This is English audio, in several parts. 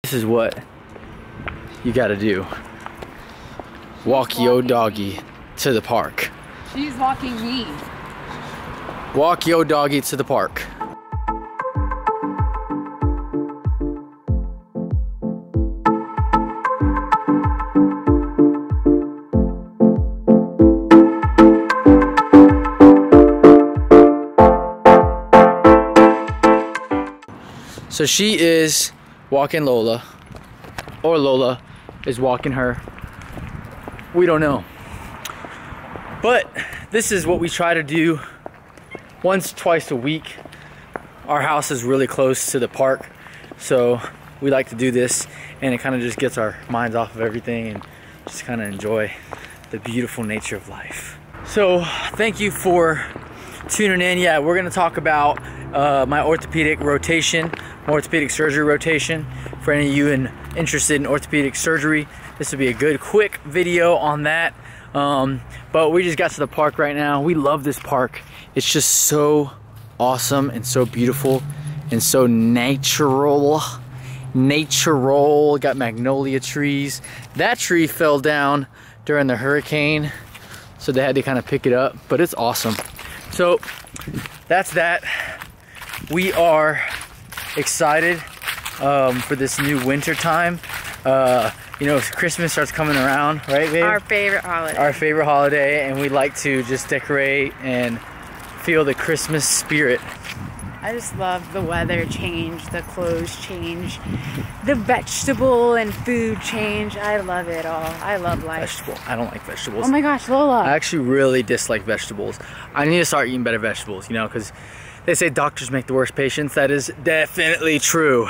This is what you gotta do. Walk yo doggy to the park. She's walking me. Walk yo doggy to the park. So she is walking Lola, or Lola is walking her. We don't know. But this is what we try to do once, twice a week. Our house is really close to the park, so we like to do this, and it kind of just gets our minds off of everything and just kind of enjoy the beautiful nature of life. So thank you for tuning in. Yeah, we're gonna talk about my orthopedic rotation, orthopedic surgery rotation. For any of you interested in orthopedic surgery, this would be a good quick video on that. But we just got to the park right now. We love this park. It's just so awesome and so beautiful and so natural. Got magnolia trees. That tree fell down during the hurricane, so they had to kind of pick it up, but it's awesome. So that's that. We are excited for this new winter time. You know, Christmas starts coming around, right, babe? Our favorite holiday. Our favorite holiday, and we like to just decorate and feel the Christmas spirit. I just love the weather change, the clothes change, the vegetable and food change. I love it all. I love life. Vegetable. I don't like vegetables. Oh my gosh, Lola. I actually really dislike vegetables. I need to start eating better vegetables, you know, because they say doctors make the worst patients. That is definitely true.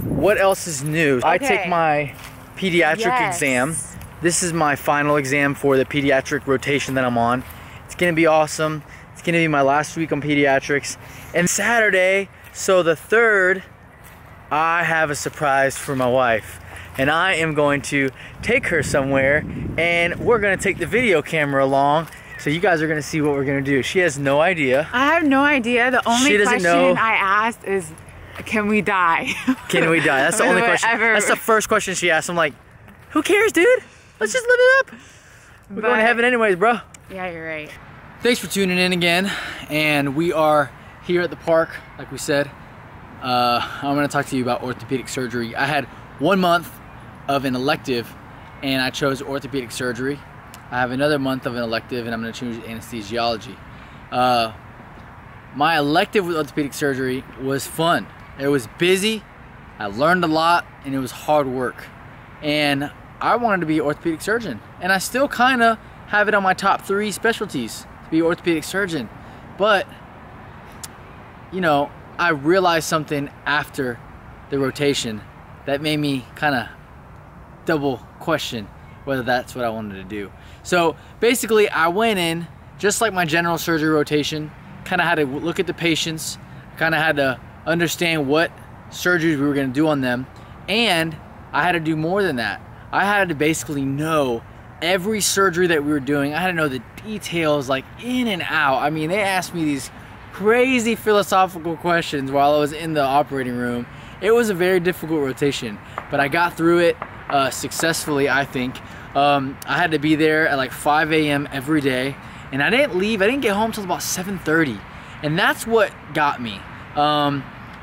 What else is new? Okay. I take my pediatric exam. This is my final exam for the pediatric rotation that I'm on. It's gonna be awesome. It's gonna be my last week on pediatrics. And Saturday, so the 3rd, I have a surprise for my wife. And I am going to take her somewhere, and we're gonna take the video camera along. So you guys are gonna see what we're gonna do. She has no idea. I have no idea. The only question I asked is, can we die? Can we die? That's the only question. That's the first question she asked. I'm like, who cares, dude? Let's just live it up. We're going to heaven anyways, bro. Yeah, you're right. Thanks for tuning in again. And we are here at the park, like we said. I'm going to talk to you about orthopedic surgery. I had 1 month of an elective, and I chose orthopedic surgery. I have another month of an elective, and I'm going to choose anesthesiology. My elective with orthopedic surgery was fun. It was busy, I learned a lot, and it was hard work. And I wanted to be an orthopedic surgeon. And I still kind of have it on my top 3 specialties to be an orthopedic surgeon. But, you know, I realized something after the rotation that made me kind of double question whether that's what I wanted to do. So basically I went in, just like my general surgery rotation, kind of had to look at the patients, kind of had to understand what surgeries we were going to do on them, and I had to do more than that. I had to basically know every surgery that we were doing. I had to know the details, like in and out. I mean, they asked me these crazy philosophical questions while I was in the operating room. It was a very difficult rotation, but I got through it successfully, I think. I had to be there at like 5 a.m. every day, and I didn't get home till about 7:30, and that's what got me.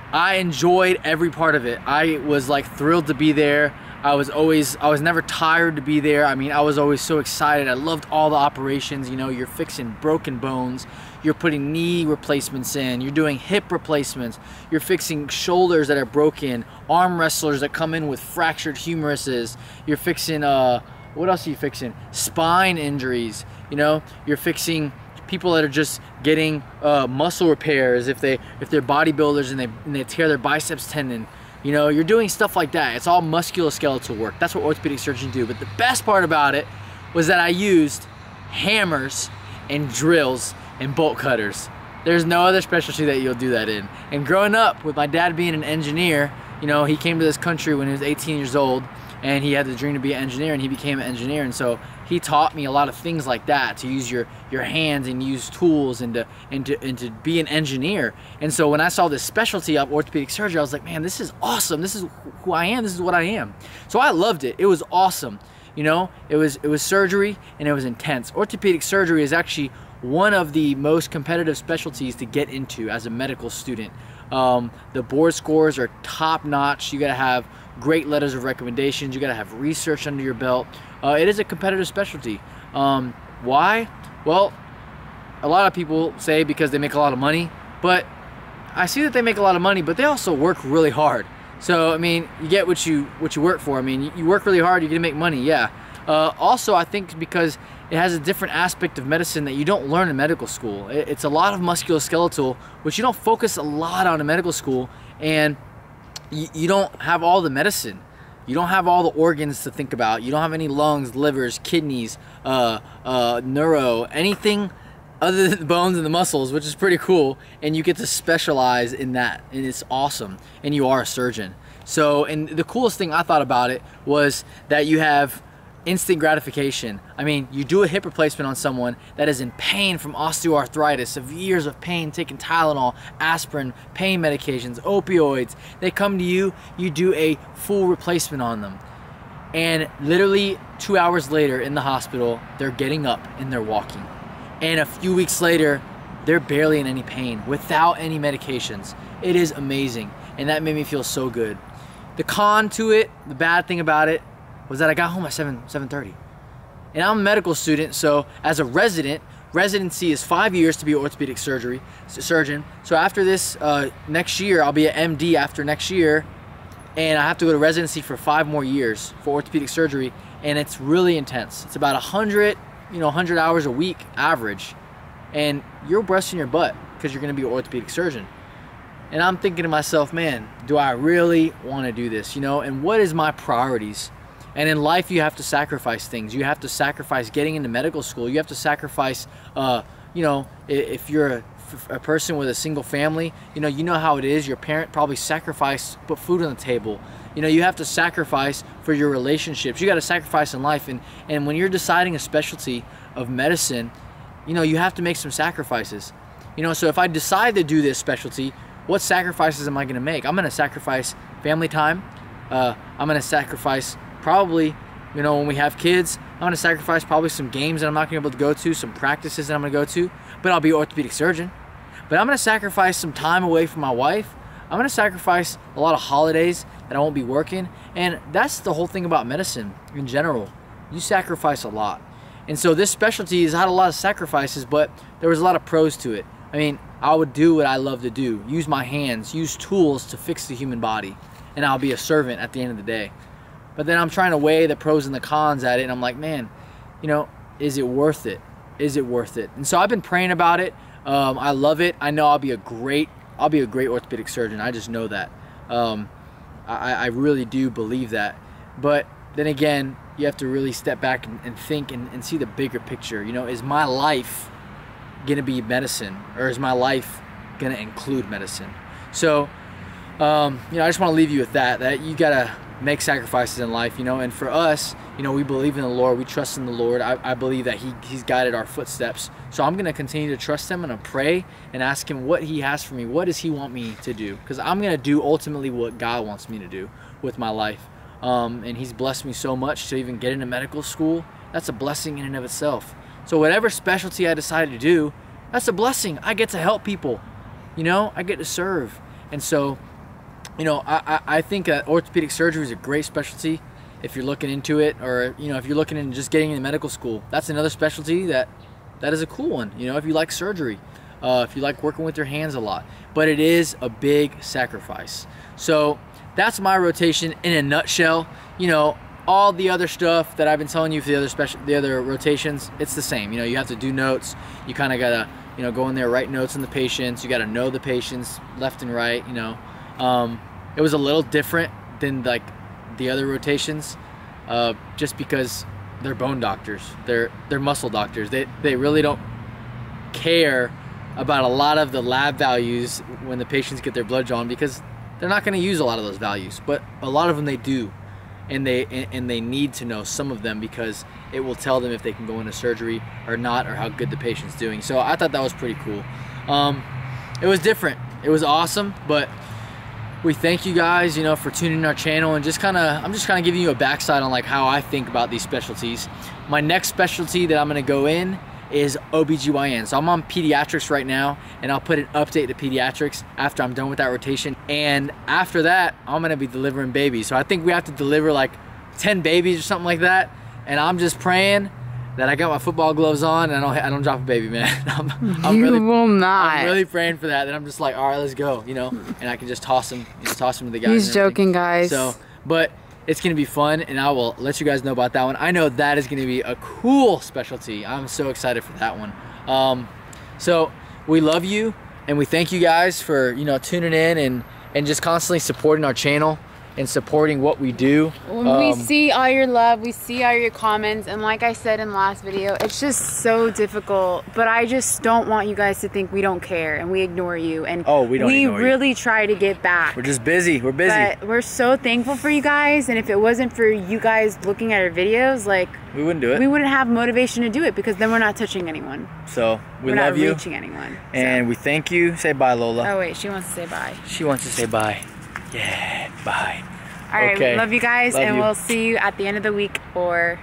I enjoyed every part of it. I was like thrilled to be there. I was never tired to be there. I mean, I was always so excited. I loved all the operations. You know, you're fixing broken bones, you're putting knee replacements in, you're doing hip replacements, you're fixing shoulders that are broken, arm wrestlers that come in with fractured humeruses, you're fixing, what else are you fixing? Spine injuries, you know, you're fixing people that are just getting muscle repairs if they're bodybuilders and they tear their biceps tendon. You know, you're doing stuff like that. It's all musculoskeletal work. That's what orthopedic surgeons do. But the best part about it was that I used hammers and drills and bolt cutters. There's no other specialty that you'll do that in. And growing up with my dad being an engineer, you know, he came to this country when he was 18 years old, and he had the dream to be an engineer, and he became an engineer. And so he taught me a lot of things like that, to use your hands and use tools and to be an engineer. And so when I saw this specialty of orthopedic surgery, I was like, man, this is awesome. This is who I am. This is what I am. So I loved it. It was awesome. You know, it was surgery, and it was intense. Orthopedic surgery is actually one of the most competitive specialties to get into as a medical student. The board scores are top notch. You gotta have great letters of recommendations. You gotta have research under your belt. It is a competitive specialty. Why? Well, a lot of people say because they make a lot of money, but I see that they make a lot of money, but they also work really hard. So I mean, you get what you work for. I mean, you work really hard, you're gonna make money, yeah. Also, I think because it has a different aspect of medicine that you don't learn in medical school. It's a lot of musculoskeletal, which you don't focus a lot on in medical school, and you don't have all the medicine. You don't have all the organs to think about. You don't have any lungs, livers, kidneys, neuro, anything other than the bones and the muscles, which is pretty cool, and you get to specialize in that, and it's awesome, and you are a surgeon. So, and the coolest thing I thought about it was that you have instant gratification. I mean, you do a hip replacement on someone that is in pain from osteoarthritis, of years of pain, taking Tylenol, aspirin, pain medications, opioids. They come to you, you do a full replacement on them. And literally 2 hours later in the hospital, they're getting up and they're walking. And a few weeks later, they're barely in any pain without any medications. It is amazing. And that made me feel so good. The con to it, the bad thing about it, was that I got home at 7:30. And I'm a medical student, so as a resident, residency is 5 years to be an orthopedic surgeon. So after this, next year, I'll be an MD after next year, and I have to go to residency for 5 more years for orthopedic surgery, and it's really intense. It's about 100 hours a week average, and you're busting your butt because you're gonna be an orthopedic surgeon. And I'm thinking to myself, man, do I really wanna do this, you know? And what is my priorities? And in life, you have to sacrifice things. You have to sacrifice getting into medical school. You have to sacrifice, if you're a person with a single family, you know how it is. Your parent probably sacrificed, put food on the table. You know, you have to sacrifice for your relationships. You got to sacrifice in life. And when you're deciding a specialty of medicine, you know, you have to make some sacrifices. You know, so if I decide to do this specialty, what sacrifices am I going to make? I'm going to sacrifice family time. I'm going to sacrifice probably, you know, when we have kids, I'm going to sacrifice probably some games that I'm not going to be able to go to, some practices that I'm going to go to, but I'll be an orthopedic surgeon. But I'm going to sacrifice some time away from my wife. I'm going to sacrifice a lot of holidays that I won't be working. And that's the whole thing about medicine in general. You sacrifice a lot. And so this specialty has had a lot of sacrifices, but there was a lot of pros to it. I mean, I would do what I love to do, use my hands, use tools to fix the human body, and I'll be a servant at the end of the day. But then I'm trying to weigh the pros and the cons at it, and I'm like, man, you know, is it worth it? Is it worth it? And so I've been praying about it. I love it. I know I'll be a great orthopedic surgeon. I just know that. I really do believe that. But then again, you have to really step back and think and see the bigger picture. You know, is my life gonna be medicine, or is my life gonna include medicine? So, I just want to leave you with that you gotta make sacrifices in life, you know. And for us, you know, we believe in the Lord, we trust in the Lord. I believe that He's guided our footsteps. So I'm gonna continue to trust Him, and I'm gonna pray and ask Him what He has for me. What does He want me to do? Because I'm gonna do ultimately what God wants me to do with my life. And He's blessed me so much to even get into medical school. That's a blessing in and of itself. So whatever specialty I decide to do, that's a blessing. I get to help people, you know, I get to serve. And so, you know, I think that orthopedic surgery is a great specialty if you're looking into it, or, you know, if you're looking into just getting into medical school. That's another specialty that is a cool one, you know, if you like surgery, if you like working with your hands a lot. But it is a big sacrifice. So that's my rotation in a nutshell. You know, all the other stuff that I've been telling you for the other rotations, it's the same. You know, you have to do notes. You kind of gotta, you know, go in there, write notes on the patients. You gotta know the patients left and right. You know, it was a little different than like the other rotations, just because they're bone doctors, they're muscle doctors. They really don't care about a lot of the lab values when the patients get their blood drawn, because they're not going to use a lot of those values, but a lot of them they do. and they need to know some of them because it will tell them if they can go into surgery or not, or how good the patient's doing. So I thought that was pretty cool. It was different. It was awesome, but we thank you guys, you know, for tuning in our channel, and I'm just kind of giving you a backside on like how I think about these specialties. My next specialty that I'm gonna go in is OBGYN. So I'm on pediatrics right now, and I'll put an update to pediatrics after I'm done with that rotation. And after that, I'm gonna be delivering babies. So I think we have to deliver like 10 babies or something like that. And I'm just praying that I got my football gloves on and I don't drop a baby, man. I'm really praying for that. And I'm just like, all right, let's go, you know, and I can just toss him to the guys. He's joking, guys. So, but it's gonna be fun, and I will let you guys know about that one. I know that is gonna be a cool specialty. I'm so excited for that one. So we love you, and we thank you guys for, you know, tuning in and just constantly supporting our channel and supporting what we do. We see all your love, we see all your comments, and like I said in the last video, it's just so difficult, but I just don't want you guys to think we don't care and we ignore you. And we really try to get back. We're just busy. We're busy. But we're so thankful for you guys, and if it wasn't for you guys looking at our videos, like, we wouldn't do it. We wouldn't have motivation to do it, because then we're not touching anyone. So we're love you. We're not reaching anyone. And we thank you. Say bye, Lola. Oh wait, she wants to say bye. She wants to say bye. Yeah, bye. All right, okay. Love you guys, love and you. we'll see you at the end of the week for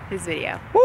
his video. Woo!